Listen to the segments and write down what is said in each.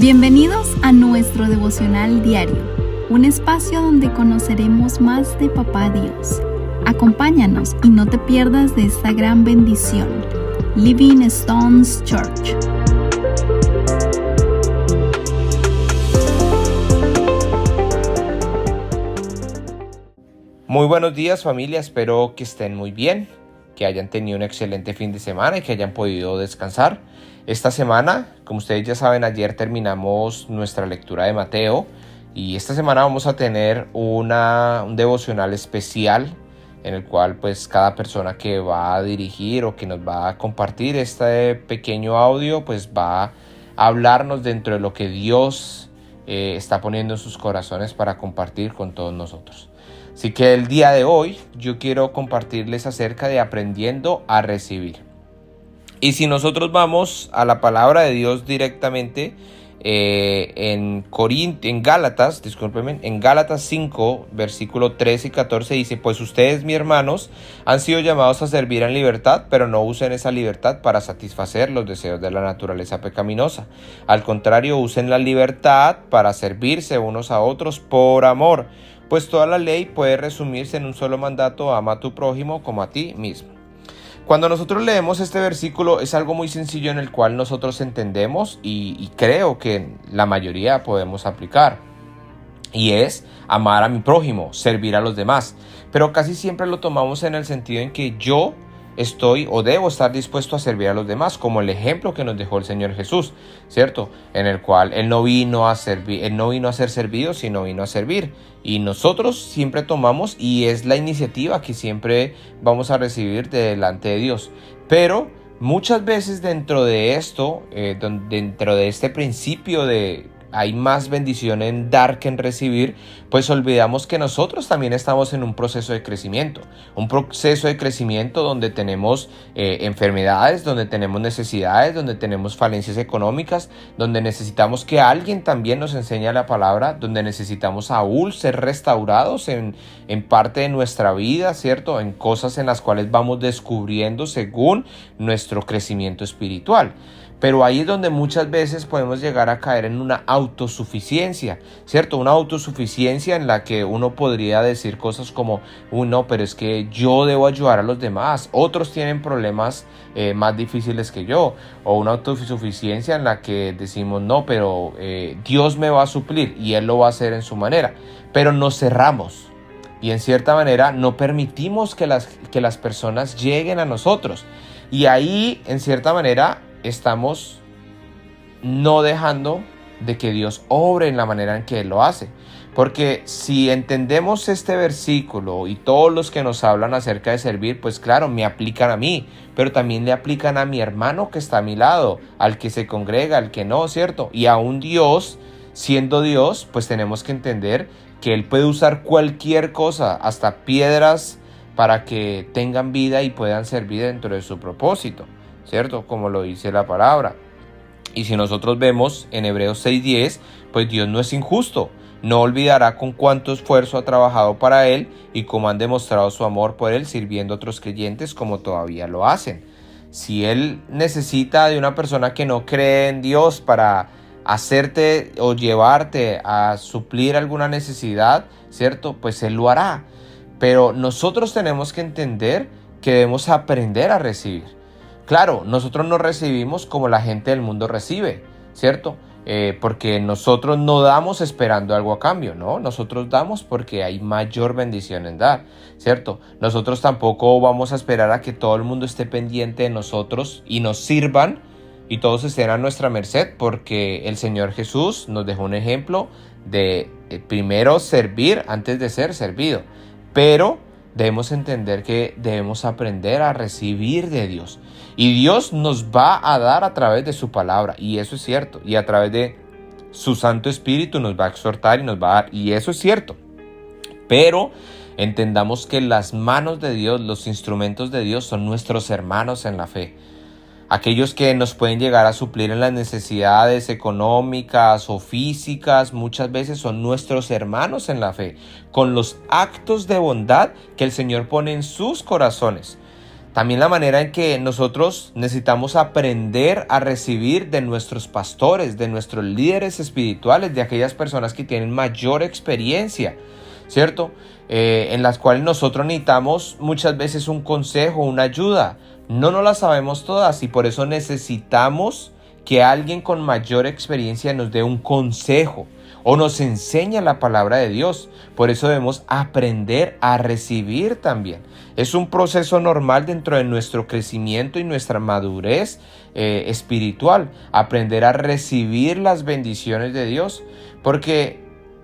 Bienvenidos a nuestro devocional diario, un espacio donde conoceremos más de Papá Dios. Acompáñanos y no te pierdas de esta gran bendición. Living Stones Church. Muy buenos días, familia, espero que estén muy bien, que hayan tenido un excelente fin de semana y que hayan podido descansar. Esta semana, como ustedes ya saben, ayer terminamos nuestra lectura de Mateo y esta semana vamos a tener un devocional especial en el cual pues cada persona que va a dirigir o que nos va a compartir este pequeño audio pues va a hablarnos dentro de lo que Dios está poniendo en sus corazones para compartir con todos nosotros. Así que el día de hoy yo quiero compartirles acerca de aprendiendo a recibir. Y si nosotros vamos a la palabra de Dios directamente en Gálatas 5, versículo 13 y 14 dice: pues ustedes, mis hermanos, han sido llamados a servir en libertad, pero no usen esa libertad para satisfacer los deseos de la naturaleza pecaminosa. Al contrario, usen la libertad para servirse unos a otros por amor. Pues toda la ley puede resumirse en un solo mandato: ama a tu prójimo como a ti mismo. Cuando nosotros leemos este versículo es algo muy sencillo en el cual nosotros entendemos y creo que la mayoría podemos aplicar. Y es amar a mi prójimo, servir a los demás. Pero casi siempre lo tomamos en el sentido en que yo estoy o debo estar dispuesto a servir a los demás, como el ejemplo que nos dejó el Señor Jesús, ¿cierto? En el cual Él no vino a ser servido, sino vino a servir. Y nosotros siempre tomamos, y es la iniciativa que siempre vamos a recibir delante de Dios. Pero muchas veces dentro de esto, dentro de este principio de hay más bendición en dar que en recibir, pues olvidamos que nosotros también estamos en un proceso de crecimiento. Un proceso de crecimiento donde tenemos enfermedades, donde tenemos necesidades, donde tenemos falencias económicas, donde necesitamos que alguien también nos enseñe la palabra, donde necesitamos aún ser restaurados en parte de nuestra vida, ¿cierto? En cosas en las cuales vamos descubriendo según nuestro crecimiento espiritual. Pero ahí es donde muchas veces podemos llegar a caer en una autosuficiencia, ¿cierto? Una autosuficiencia en la que uno podría decir cosas como: no, pero es que yo debo ayudar a los demás, otros tienen problemas más difíciles que yo. O una autosuficiencia en la que decimos: no, pero Dios me va a suplir y Él lo va a hacer en su manera. Pero nos cerramos y en cierta manera no permitimos que las personas lleguen a nosotros. Y ahí, en cierta manera, estamos no dejando de que Dios obre en la manera en que Él lo hace. Porque si entendemos este versículo y todos los que nos hablan acerca de servir, pues claro, me aplican a mí, pero también le aplican a mi hermano que está a mi lado, al que se congrega, al que no, ¿cierto? Y aún Dios, siendo Dios, pues tenemos que entender que Él puede usar cualquier cosa, hasta piedras, para que tengan vida y puedan servir dentro de su propósito, ¿cierto? Como lo dice la palabra. Y si nosotros vemos en Hebreos 6:10, pues Dios no es injusto. No olvidará con cuánto esfuerzo ha trabajado para Él y cómo han demostrado su amor por Él sirviendo a otros creyentes como todavía lo hacen. Si Él necesita de una persona que no cree en Dios para hacerte o llevarte a suplir alguna necesidad, ¿cierto? Pues Él lo hará. Pero nosotros tenemos que entender que debemos aprender a recibir. Claro, nosotros no recibimos como la gente del mundo recibe, ¿cierto? Porque nosotros no damos esperando algo a cambio, ¿no? Nosotros damos porque hay mayor bendición en dar, ¿cierto? Nosotros tampoco vamos a esperar a que todo el mundo esté pendiente de nosotros y nos sirvan y todos estén a nuestra merced, porque el Señor Jesús nos dejó un ejemplo de primero servir antes de ser servido. Pero debemos entender que debemos aprender a recibir de Dios. Y Dios nos va a dar a través de su palabra. Y eso es cierto. Y a través de su Santo Espíritu nos va a exhortar y nos va a dar. Y eso es cierto. Pero entendamos que las manos de Dios, los instrumentos de Dios son nuestros hermanos en la fe. Aquellos que nos pueden llegar a suplir en las necesidades económicas o físicas, muchas veces son nuestros hermanos en la fe, con los actos de bondad que el Señor pone en sus corazones. También la manera en que nosotros necesitamos aprender a recibir de nuestros pastores, de nuestros líderes espirituales, de aquellas personas que tienen mayor experiencia, ¿cierto? En las cuales nosotros necesitamos muchas veces un consejo, una ayuda. No nos las sabemos todas y por eso necesitamos que alguien con mayor experiencia nos dé un consejo o nos enseñe la palabra de Dios. Por eso debemos aprender a recibir también. Es un proceso normal dentro de nuestro crecimiento y nuestra madurez espiritual, aprender a recibir las bendiciones de Dios, porque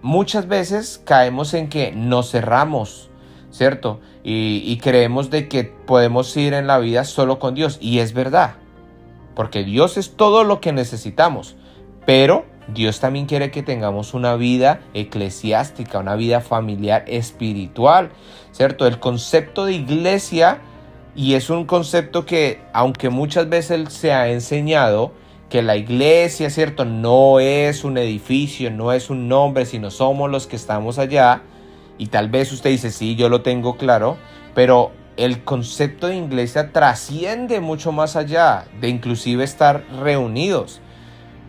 muchas veces caemos en que nos cerramos, ¿cierto? Y creemos de que podemos ir en la vida solo con Dios. Y es verdad, porque Dios es todo lo que necesitamos. Pero Dios también quiere que tengamos una vida eclesiástica, una vida familiar espiritual, ¿cierto? El concepto de iglesia, y es un concepto que, aunque muchas veces se ha enseñado, que la iglesia, ¿cierto?, no es un edificio, no es un nombre, sino somos los que estamos allá. Y tal vez usted dice, sí, yo lo tengo claro, pero el concepto de iglesia trasciende mucho más allá de inclusive estar reunidos.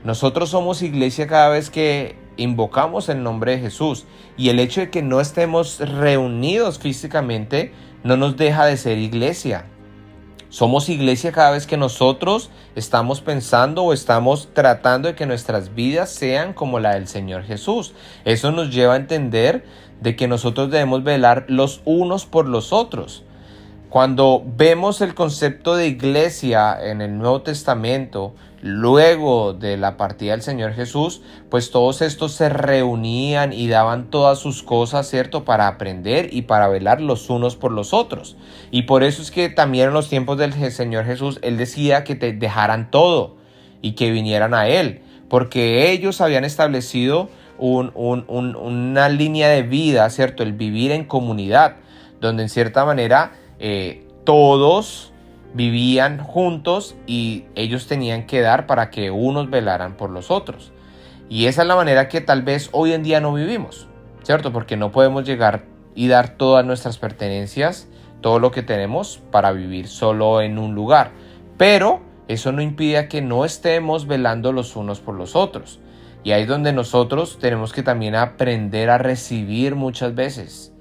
Nosotros somos iglesia cada vez que invocamos el nombre de Jesús, y el hecho de que no estemos reunidos físicamente no nos deja de ser iglesia. Somos iglesia cada vez que nosotros estamos pensando o estamos tratando de que nuestras vidas sean como la del Señor Jesús. Eso nos lleva a entender de que nosotros debemos velar los unos por los otros. Cuando vemos el concepto de iglesia en el Nuevo Testamento, luego de la partida del Señor Jesús, pues todos estos se reunían y daban todas sus cosas, ¿cierto?, para aprender y para velar los unos por los otros. Y por eso es que también en los tiempos del Señor Jesús, Él decía que te dejaran todo y que vinieran a Él, porque ellos habían establecido una línea de vida, ¿cierto?, el vivir en comunidad, donde en cierta manera todos vivían juntos y ellos tenían que dar para que unos velaran por los otros. Y esa es la manera que tal vez hoy en día no vivimos, ¿cierto? Porque no podemos llegar y dar todas nuestras pertenencias, todo lo que tenemos, para vivir solo en un lugar. Pero eso no impide que no estemos velando los unos por los otros. Y ahí es donde nosotros tenemos que también aprender a recibir muchas veces.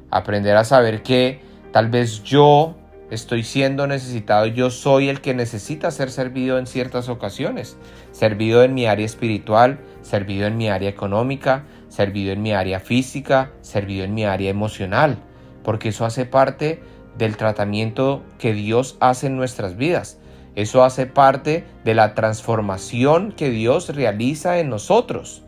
Aprender a saber que tal vez yo estoy siendo necesitado, yo soy el que necesita ser servido en ciertas ocasiones. Servido en mi área espiritual, servido en mi área económica, servido en mi área física, servido en mi área emocional. Porque eso hace parte del tratamiento que Dios hace en nuestras vidas. Eso hace parte de la transformación que Dios realiza en nosotros.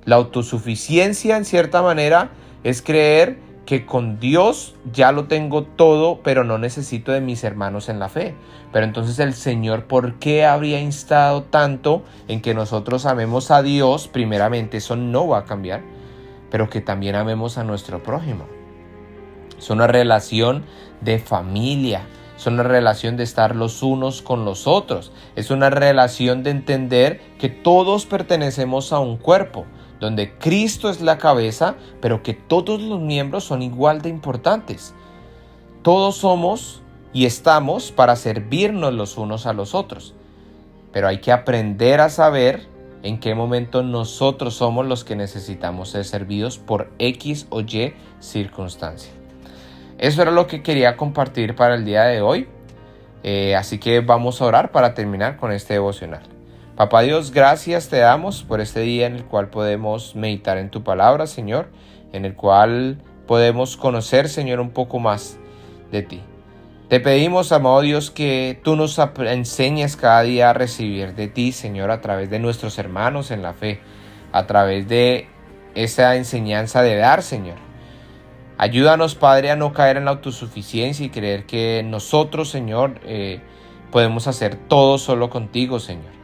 La autosuficiencia, en cierta manera, es creer que con Dios ya lo tengo todo, pero no necesito de mis hermanos en la fe. Pero entonces el Señor, ¿por qué habría instado tanto en que nosotros amemos a Dios? Primeramente, eso no va a cambiar, pero que también amemos a nuestro prójimo. Es una relación de familia, es una relación de estar los unos con los otros, es una relación de entender que todos pertenecemos a un cuerpo, donde Cristo es la cabeza, pero que todos los miembros son igual de importantes. Todos somos y estamos para servirnos los unos a los otros, pero hay que aprender a saber en qué momento nosotros somos los que necesitamos ser servidos por X o Y circunstancia. Eso era lo que quería compartir para el día de hoy, así que vamos a orar para terminar con este devocional. Papá Dios, gracias te damos por este día en el cual podemos meditar en tu palabra, Señor, en el cual podemos conocer, Señor, un poco más de ti. Te pedimos, amado Dios, que tú nos enseñes cada día a recibir de ti, Señor, a través de nuestros hermanos en la fe, a través de esa enseñanza de dar, Señor. Ayúdanos, Padre, a no caer en la autosuficiencia y creer que nosotros, Señor, podemos hacer todo solo contigo, Señor.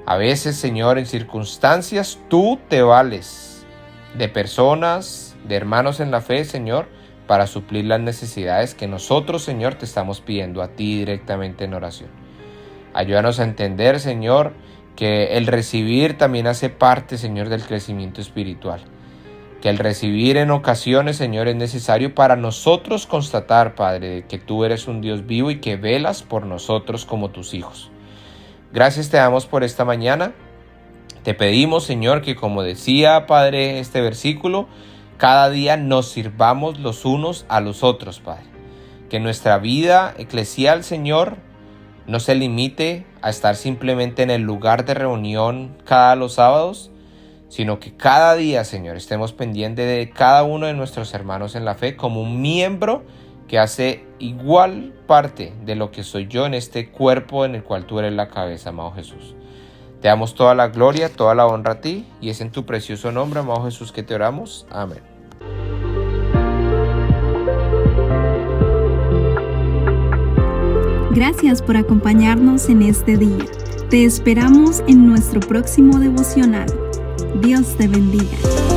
A veces, Señor, en circunstancias tú te vales de personas, de hermanos en la fe, Señor, para suplir las necesidades que nosotros, Señor, te estamos pidiendo a ti directamente en oración. Ayúdanos a entender, Señor, que el recibir también hace parte, Señor, del crecimiento espiritual. que el recibir en ocasiones, Señor, es necesario para nosotros constatar, Padre, que tú eres un Dios vivo y que velas por nosotros como tus hijos. Gracias te damos por esta mañana. Te pedimos, Señor, que como decía, Padre, este versículo, cada día nos sirvamos los unos a los otros, Padre. Que nuestra vida eclesial, Señor, no se limite a estar simplemente en el lugar de reunión cada los sábados, sino que cada día, Señor, estemos pendientes de cada uno de nuestros hermanos en la fe como un miembro que hace igual parte de lo que soy yo en este cuerpo en el cual tú eres la cabeza, amado Jesús. Te damos toda la gloria, toda la honra a ti, y es en tu precioso nombre, amado Jesús, que te oramos. Amén. Gracias por acompañarnos en este día. Te esperamos en nuestro próximo devocional. Dios te bendiga.